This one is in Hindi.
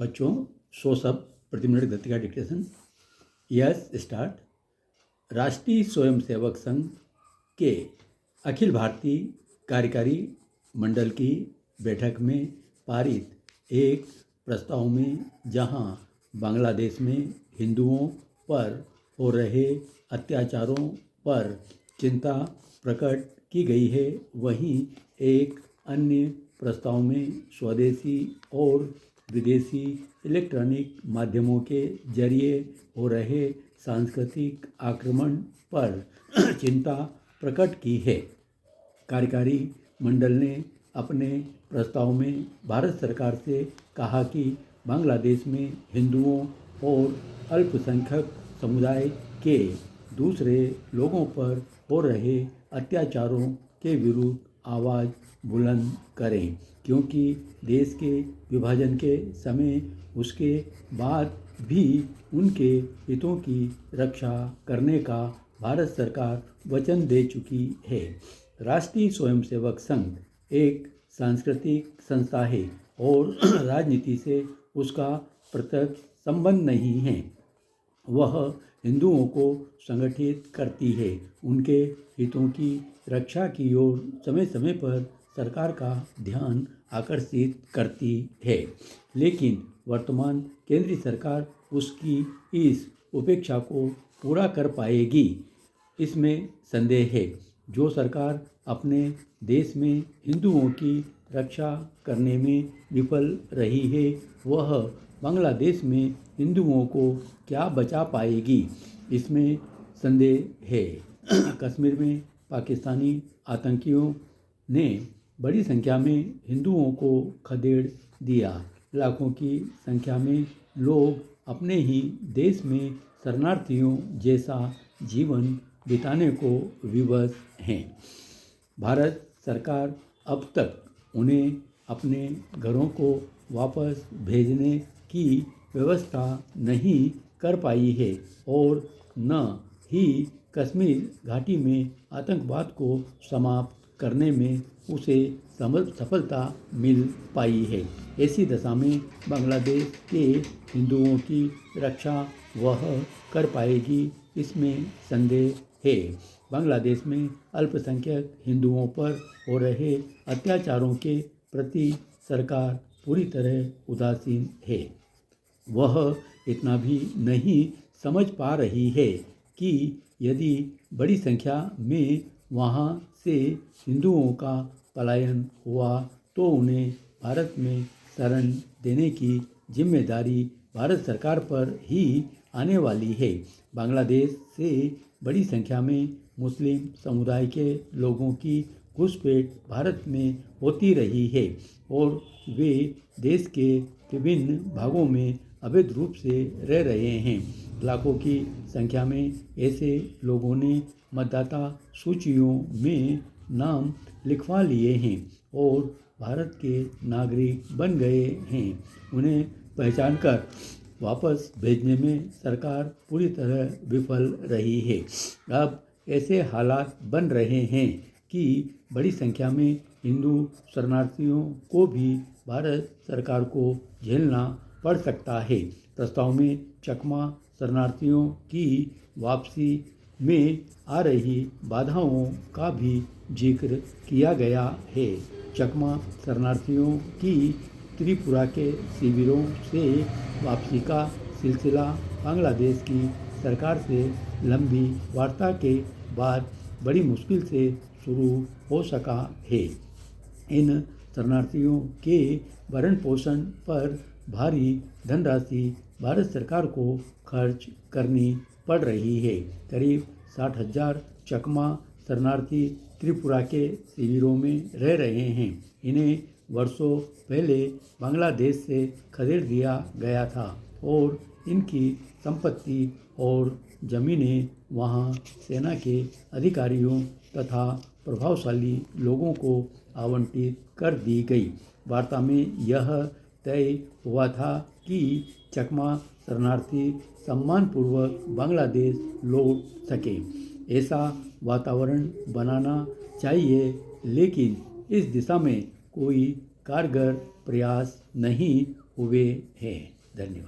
बच्चों, सो सब प्रति मिनट गति का डिक्टेशन। Yes start. राष्ट्रीय स्वयंसेवक संघ के अखिल भारतीय कार्यकारी मंडल की बैठक में पारित एक प्रस्ताव में जहां बांग्लादेश में हिंदुओं पर हो रहे अत्याचारों पर चिंता प्रकट की गई है, वहीं एक अन्य प्रस्ताव में स्वदेशी और विदेशी इलेक्ट्रॉनिक माध्यमों के जरिए हो रहे सांस्कृतिक आक्रमण पर चिंता प्रकट की है। कार्यकारी मंडल ने अपने प्रस्ताव में भारत सरकार से कहा कि बांग्लादेश में हिंदुओं और अल्पसंख्यक समुदाय के दूसरे लोगों पर हो रहे अत्याचारों के विरुद्ध आवाज़ बुलंद करें, क्योंकि देश के विभाजन के समय उसके बाद भी उनके हितों की रक्षा करने का भारत सरकार वचन दे चुकी है। राष्ट्रीय स्वयंसेवक संघ एक सांस्कृतिक संस्था है और राजनीति से उसका प्रत्यक्ष संबंध नहीं है। वह हिंदुओं को संगठित करती है, उनके हितों की रक्षा की ओर समय समय पर सरकार का ध्यान आकर्षित करती है, लेकिन वर्तमान केंद्रीय सरकार उसकी इस उपेक्षा को पूरा कर पाएगी, इसमें संदेह है। जो सरकार अपने देश में हिंदुओं की रक्षा करने में विफल रही है, वह बांग्लादेश में हिंदुओं को क्या बचा पाएगी, इसमें संदेह है। कश्मीर में पाकिस्तानी आतंकियों ने बड़ी संख्या में हिंदुओं को खदेड़ दिया। लाखों की संख्या में लोग अपने ही देश में शरणार्थियों जैसा जीवन बिताने को विवश हैं। भारत सरकार अब तक उन्हें अपने घरों को वापस भेजने की व्यवस्था नहीं कर पाई है और न ही कश्मीर घाटी में आतंकवाद को समाप्त करने में उसे सफलता मिल पाई है। ऐसी दशा में बांग्लादेश के हिंदुओं की रक्षा वह कर पाएगी, इसमें संदेह है। बांग्लादेश में अल्पसंख्यक हिंदुओं पर हो रहे अत्याचारों के प्रति सरकार पूरी तरह उदासीन है। वह इतना भी नहीं समझ पा रही है कि यदि बड़ी संख्या में वहां से हिंदुओं का पलायन हुआ तो उन्हें भारत में शरण देने की जिम्मेदारी भारत सरकार पर ही आने वाली है। बांग्लादेश से बड़ी संख्या में मुस्लिम समुदाय के लोगों की घुसपैठ भारत में होती रही है और वे देश के विभिन्न भागों में अवैध रूप से रह रहे हैं। लाखों की संख्या में ऐसे लोगों ने मतदाता सूचियों में नाम लिखवा लिए हैं और भारत के नागरिक बन गए हैं। उन्हें पहचान कर वापस भेजने में सरकार पूरी तरह विफल रही है। अब ऐसे हालात बन रहे हैं कि बड़ी संख्या में हिंदू शरणार्थियों को भी भारत सरकार को झेलना पड़ सकता है। प्रस्ताव में चकमा शरणार्थियों की वापसी में आ रही बाधाओं का भी जिक्र किया गया है। चकमा शरणार्थियों की त्रिपुरा के शिविरों से वापसी का सिलसिला बांग्लादेश की सरकार से लंबी वार्ता के बाद बड़ी मुश्किल से शुरू हो सका है। इन शरणार्थियों के भरण पोषण पर भारी धनराशि भारत सरकार को खर्च करनी पड़ रही है। करीब 60,000 चकमा शरणार्थी त्रिपुरा के शिविरों में रह रहे हैं। इन्हें वर्षों पहले बांग्लादेश से खदेड़ दिया गया था और इनकी संपत्ति और जमीनें वहां सेना के अधिकारियों तथा प्रभावशाली लोगों को आवंटित कर दी गई। वार्ता में यह तय हुआ था कि चकमा शरणार्थी सम्मानपूर्वक बांग्लादेश लौट सके। ऐसा वातावरण बनाना चाहिए, लेकिन इस दिशा में कोई कारगर प्रयास नहीं हुए हैं। धन्यवाद।